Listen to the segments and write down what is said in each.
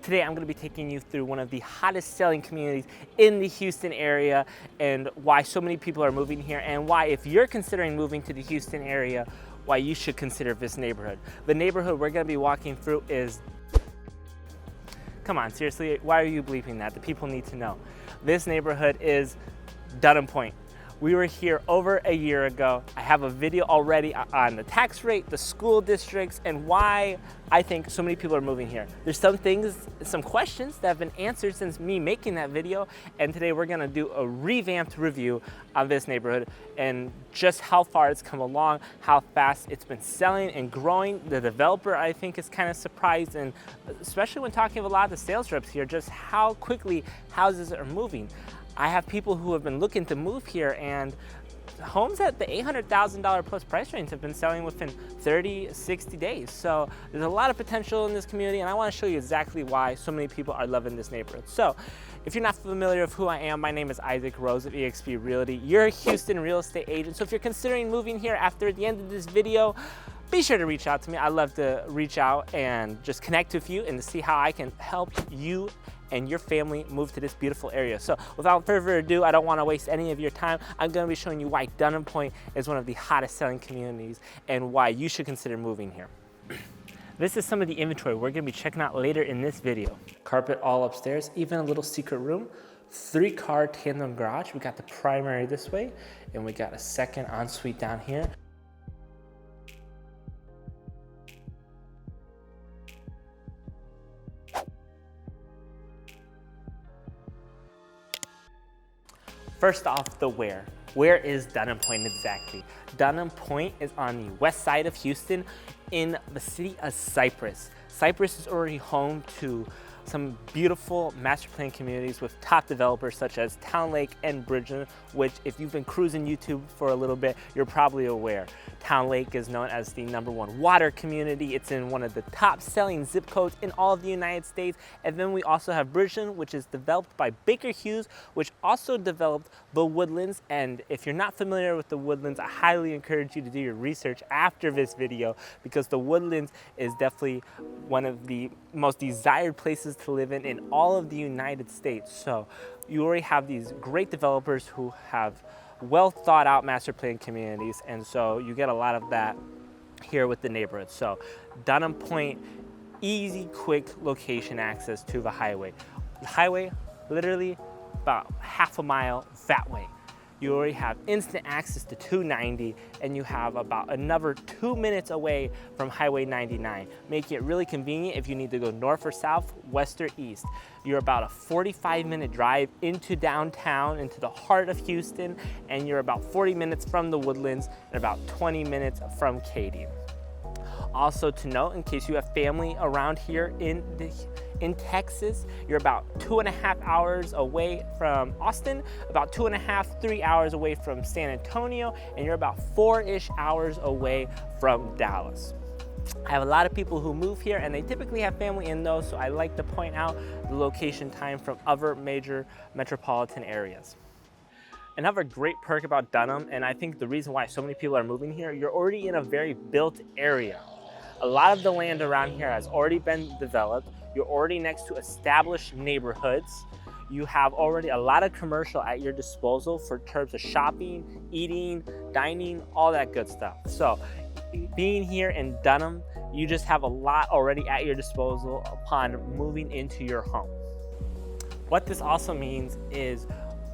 Today I'm going to be taking you through one of the hottest selling communities in the Houston area and why so many people are moving here, and why, if you're considering moving to the Houston area, why you should consider this neighborhood. The neighborhood we're going to be walking through is, come on, seriously, why are you bleeping that? The people need to know. This neighborhood is Dunham Pointe. We were here over a year ago. I have a video already on the tax rate, the school districts, and why I think so many people are moving here. There's some things, some questions that have been answered since me making that video, and today we're gonna do a revamped review of this neighborhood and just how far it's come along, how fast it's been selling and growing. The developer, I think, is kind of surprised, and especially when talking with a lot of the sales reps here, just how quickly houses are moving. I have people who have been looking to move here, and homes at the $800,000 plus price range have been selling within 30, 60 days. So there's a lot of potential in this community, and I want to show you exactly why so many people are loving this neighborhood. So if you're not familiar with who I am, my name is Isaac.rose of eXp Realty. You're a Houston real estate agent. So if you're considering moving here after the end of this video, be sure to reach out to me. I'd love to reach out and just connect with you and to see how I can help you and your family move to this beautiful area. So without further ado, I don't want to waste any of your time. I'm going to be showing you why Dunham Pointe is one of the hottest selling communities and why you should consider moving here. This is some of the inventory we're going to be checking out later in this video. Carpet all upstairs, even a little secret room, 3-car tandem garage. We got the primary this way, and we got a second ensuite down here. First off, the where. Where is Dunham Pointe exactly? Dunham Pointe is on the west side of Houston in the city of Cypress. Cypress is already home to some beautiful master plan communities with top developers such as Town Lake and Bridgeland, which, if you've been cruising YouTube for a little bit, you're probably aware. Town Lake is known as the #1 water community. It's in one of the top selling zip codes in all of the United States. And then we also have Bridgeland, which is developed by Baker Hughes, which also developed the Woodlands. And if you're not familiar with the Woodlands, I highly encourage you to do your research after this video, because the Woodlands is definitely one of the most desired places to live in all of the United States. So you already have these great developers who have well thought out master plan communities, and so you get a lot of that here with the neighborhood. So Dunham Pointe, easy, quick location access to the highway. The highway, literally about half a mile that way. You already have instant access to 290, and you have about another 2 minutes away from Highway 99, making it really convenient if you need to go north or south, west or east. You're about a 45-minute drive into downtown, into the heart of Houston, and you're about 40 minutes from the Woodlands and about 20 minutes from Katy. Also to note, in case you have family around here in Texas, you're about 2.5 hours away from Austin, about 2.5, 3 hours away from San Antonio, and you're about 4-ish hours away from Dallas. I have a lot of people who move here, and they typically have family in those, so I like to point out the location time from other major metropolitan areas. Another great perk about Dunham, and I think the reason why so many people are moving here, you're already in a very built area. A lot of the land around here has already been developed. You're already next to established neighborhoods. You have already a lot of commercial at your disposal for terms of shopping, eating, dining, all that good stuff. So being here in Dunham, you just have a lot already at your disposal upon moving into your home. What this also means is,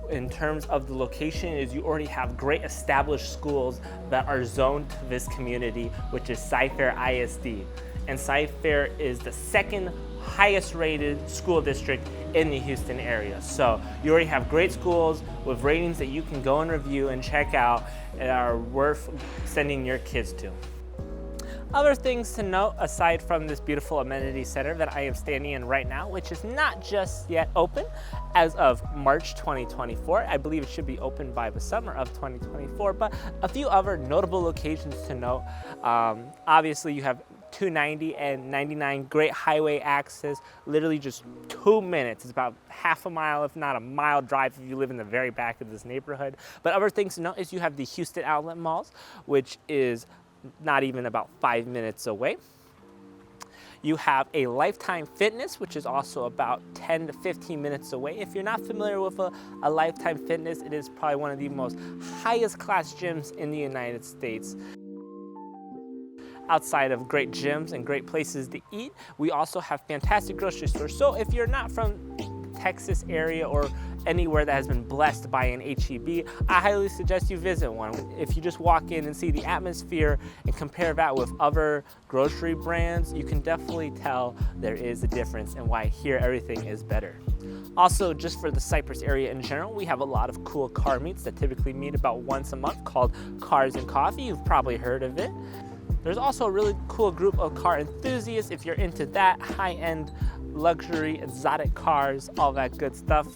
in terms of the location, is you already have great established schools that are zoned to this community, which is Cypress ISD. And Cypress is the second highest rated school district in the Houston area. So you already have great schools with ratings that you can go and review and check out and are worth sending your kids to. Other things to note, aside from this beautiful amenity center that I am standing in right now, which is not just yet open as of March 2024. I believe it should be open by the summer of 2024, but a few other notable locations to note. Obviously, you have 290 and 99, great highway access, literally just 2 minutes. It's about half a mile, if not a mile drive if you live in the very back of this neighborhood. But other things to note is you have the Houston Outlet Malls, which is not even about 5 minutes away. You have a Lifetime Fitness, which is also about 10 to 15 minutes away. If you're not familiar with a Lifetime Fitness, it is probably one of the most highest class gyms in the United States. Outside of great gyms and great places to eat, we also have fantastic grocery stores. So if you're not from Texas area or anywhere that has been blessed by an H-E-B, I highly suggest you visit one. If you just walk in and see the atmosphere and compare that with other grocery brands, you can definitely tell there is a difference and why here everything is better. Also, just for the Cypress area in general, we have a lot of cool car meets that typically meet about once a month called Cars and Coffee. You've probably heard of it. There's also a really cool group of car enthusiasts if you're into that, high-end luxury, exotic cars, all that good stuff.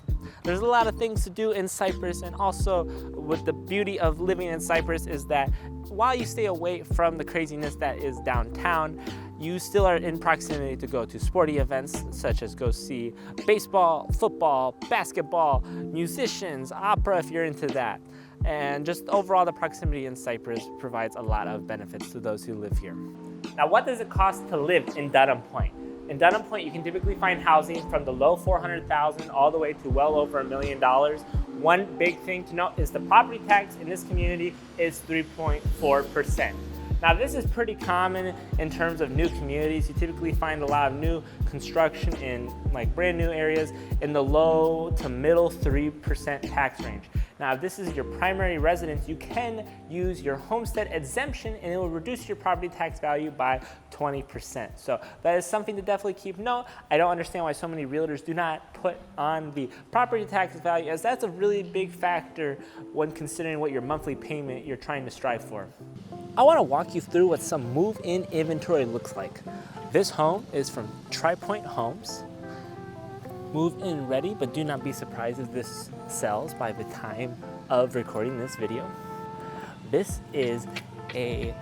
There's a lot of things to do in Cypress, and also with the beauty of living in Cypress is that while you stay away from the craziness that is downtown, you still are in proximity to go to sporty events such as go see baseball, football, basketball, musicians, opera if you're into that. And just overall, the proximity in Cypress provides a lot of benefits to those who live here. Now, what does it cost to live in Dunham Pointe? In Dunham Pointe, you can typically find housing from the low $400,000 all the way to well over $1 million. One big thing to note is the property tax in this community is 3.4%. Now, this is pretty common in terms of new communities. You typically find a lot of new construction in like brand new areas in the low to middle 3% tax range. Now, if this is your primary residence, you can use your homestead exemption and it will reduce your property tax value by 20%. So that is something to definitely keep note. I don't understand why so many realtors do not put on the property tax value, as that's a really big factor when considering what your monthly payment you're trying to strive for. I want to walk you through what some move-in inventory looks like. This home is from Tri-Pointe Homes. Move-in ready, but do not be surprised if this sells by the time of recording this video. This is a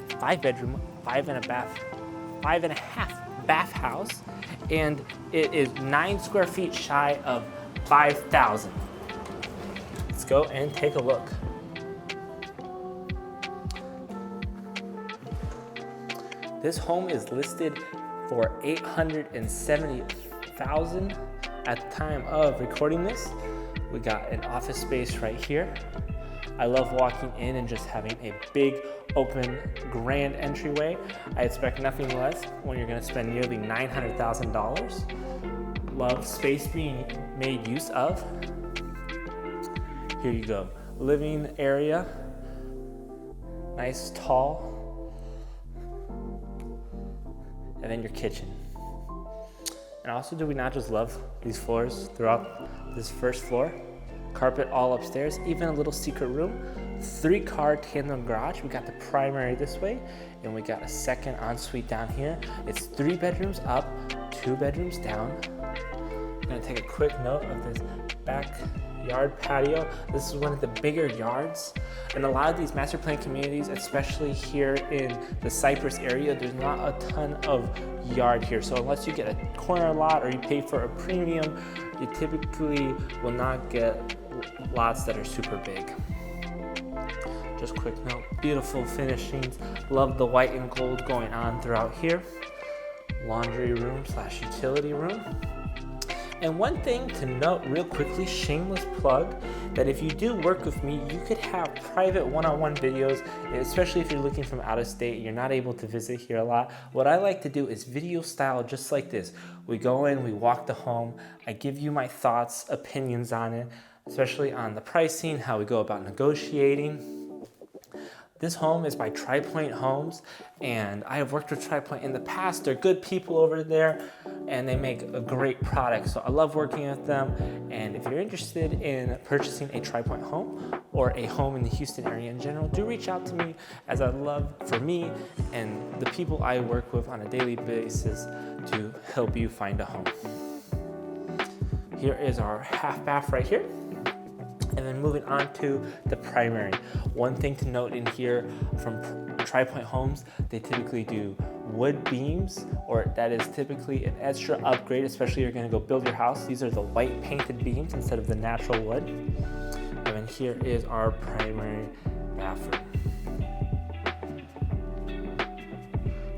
5-bedroom, 5.5 bath house, and it is 9 square feet shy of 5,000. Let's go and take a look. This home is listed for $870,000 at the time of recording this. We got an office space right here. I love walking in and just having a big, open, grand entryway. I expect nothing less when you're gonna spend nearly $900,000. Love space being made use of. Here you go, living area, nice, tall, and then your kitchen. And also, do we not just love these floors throughout this first floor? Carpet all upstairs, even a little secret room. 3-car tandem garage. We got the primary this way, and we got a second ensuite down here. It's 3 bedrooms up, 2 bedrooms down. I'm gonna take a quick note of this backyard patio. This is one of the bigger yards. In a lot of these master plan communities, especially here in the Cypress area, there's not a ton of yard here. So unless you get a corner lot or you pay for a premium, you typically will not get lots that are super big. Just quick note, beautiful finishings. Love the white and gold going on throughout here. Laundry room / utility room. And one thing to note real quickly, shameless plug, that if you do work with me, you could have private one-on-one videos, especially if you're looking from out of state and you're not able to visit here a lot. What I like to do is video style just like this. We go in, we walk the home, I give you my thoughts, opinions on it, especially on the pricing, how we go about negotiating. This home is by Tri-Pointe Homes, and I have worked with Tri-Pointe in the past. They're good people over there, and they make a great product. So I love working with them. And if you're interested in purchasing a Tri-Pointe home or a home in the Houston area in general, do reach out to me, as I'd love for me and the people I work with on a daily basis to help you find a home. Here is our half bath right here. And then moving on to the primary. One thing to note in here from Tri-Pointe Homes, they typically do wood beams, or that is typically an extra upgrade, especially if you're gonna go build your house. These are the white painted beams instead of the natural wood. And then here is our primary bathroom.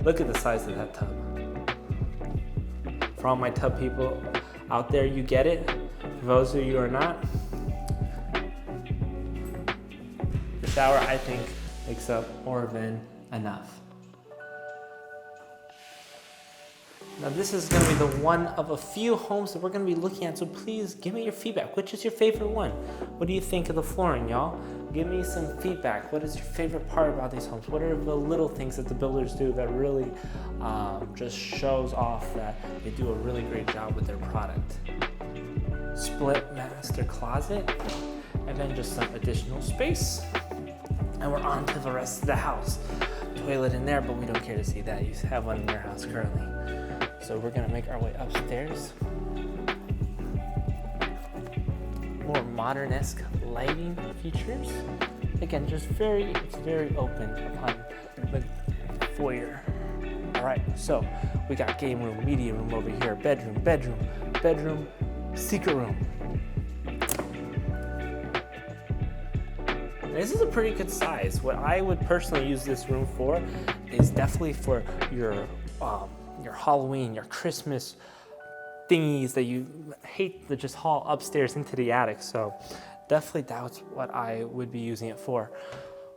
Look at the size of that tub. For all my tub people out there, you get it. For those of you who are not, the shower, I think, makes up more than enough. Now this is gonna be the one of a few homes that we're gonna be looking at, so please give me your feedback. Which is your favorite one? What do you think of the flooring, y'all? Give me some feedback. What is your favorite part about these homes? What are the little things that the builders do that really just shows off that they do a really great job with their product? Split master closet, and then just some additional space. And we're on to the rest of the house. Toilet in there, but we don't care to see that. You have one in your house currently. So we're gonna make our way upstairs. More modern-esque lighting features. Again, just it's very open upon the foyer. All right, so we got game room, media room over here, bedroom, secret room. This is a pretty good size. What I would personally use this room for is definitely for your Halloween, your Christmas thingies that you hate to just haul upstairs into the attic. So definitely that's what I would be using it for.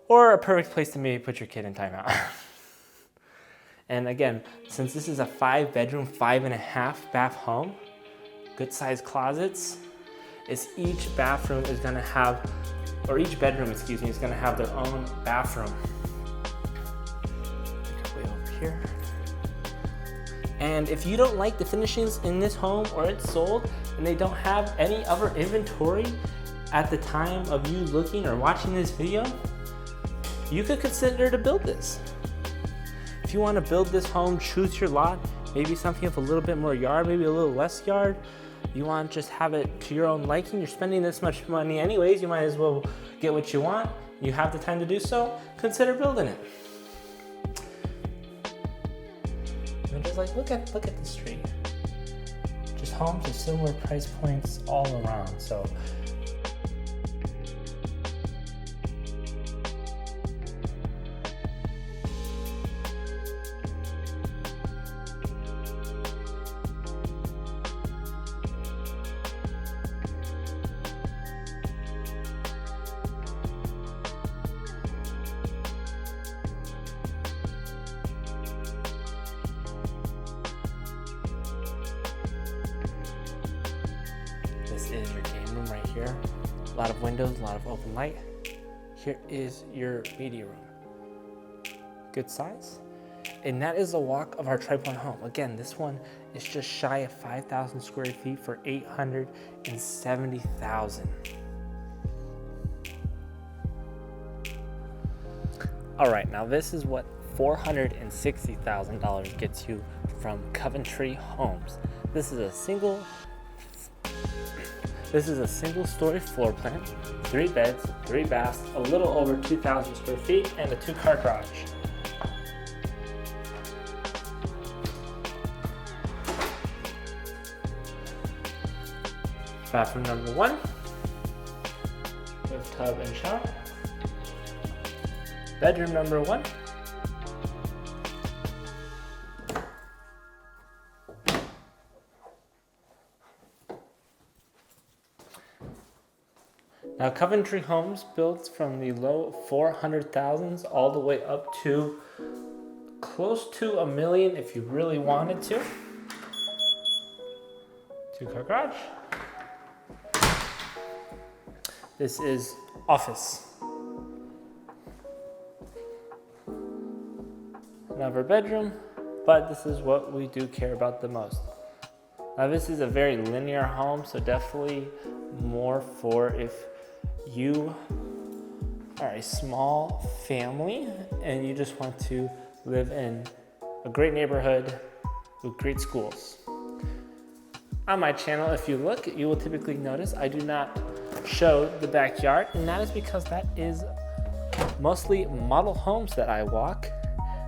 Or a perfect place to maybe put your kid in timeout. And again, since this is a 5-bedroom, 5.5 bath home, good sized closets, each bathroom is gonna have, or each bedroom, excuse me, is gonna have their own bathroom. Way over here. And if you don't like the finishings in this home or it's sold and they don't have any other inventory at the time of you looking or watching this video, you could consider to build this. If you want to build this home, choose your lot, maybe something with a little bit more yard, maybe a little less yard. You want to just have it to your own liking. You're spending this much money anyways, you might as well get what you want. You have the time to do so, consider building it. Just like look at the street. Just homes with similar price points all around. So this is your game room right here. A lot of windows, a lot of open light. Here is your media room. Good size. And that is the walk of our tri-point home. Again, this one is just shy of 5,000 square feet for $870,000. All right, now this is what $460,000 gets you from Coventry Homes. This is a single story floor plan, 3 beds, 3 baths, a little over 2,000 square feet, and a 2-car garage. Bathroom number 1 with tub and shower. Bedroom number 1. Now, Coventry Homes builds from the low 400,000s all the way up to close to $1 million if you really wanted to. 2-car garage. This is office. Another bedroom, but this is what we do care about the most. Now, this is a very linear home, so definitely more for if you are a small family and you just want to live in a great neighborhood with great schools. On my channel, if you look, you will typically notice I do not show the backyard, and that is because that is mostly model homes that I walk,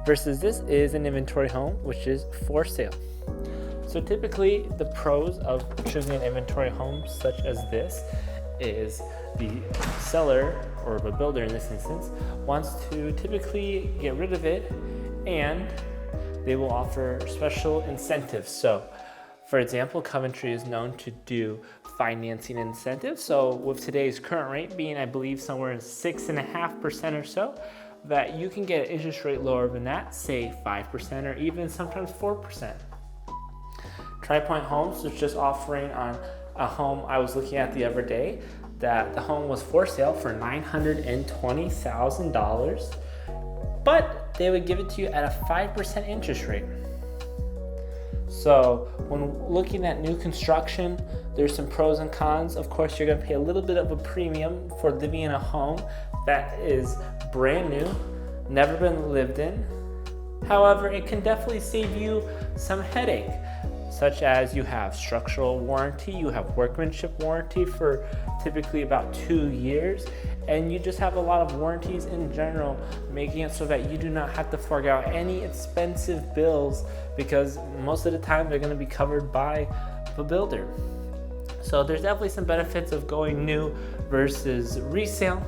versus this is an inventory home, which is for sale. So typically the pros of choosing an inventory home such as this is the seller, or the builder in this instance, wants to typically get rid of it, and they will offer special incentives. So For example, Coventry is known to do financing incentives. So with today's current rate being, I believe, somewhere in 6.5% or so, that you can get an interest rate lower than that, say 5% or even sometimes 4%. Tri Pointe Homes is just offering on a home I was looking at the other day that the home was for sale for $920,000, but they would give it to you at a 5% interest rate. So when looking at new construction, there's some pros and cons. Of course, you're gonna pay a little bit of a premium for living in a home that is brand new, never been lived in. However, it can definitely save you some headache, such as you have structural warranty, you have workmanship warranty for typically about 2 years, and you just have a lot of warranties in general, making it so that you do not have to fork out any expensive bills because most of the time they're gonna be covered by the builder. So there's definitely some benefits of going new versus resale,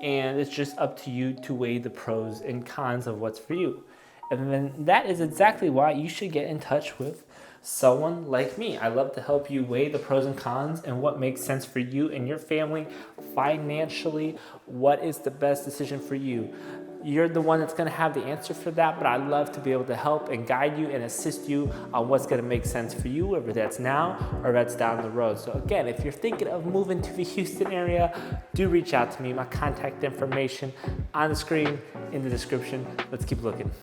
and it's just up to you to weigh the pros and cons of what's for you. And then that is exactly why you should get in touch with someone like me. I love to help you weigh the pros and cons and what makes sense for you and your family financially. What is the best decision for you? You're the one that's gonna have the answer for that, but I love to be able to help and guide you and assist you on what's gonna make sense for you, whether that's now or that's down the road. So again, if you're thinking of moving to the Houston area, do reach out to me. My contact information on the screen, in the description. Let's keep looking.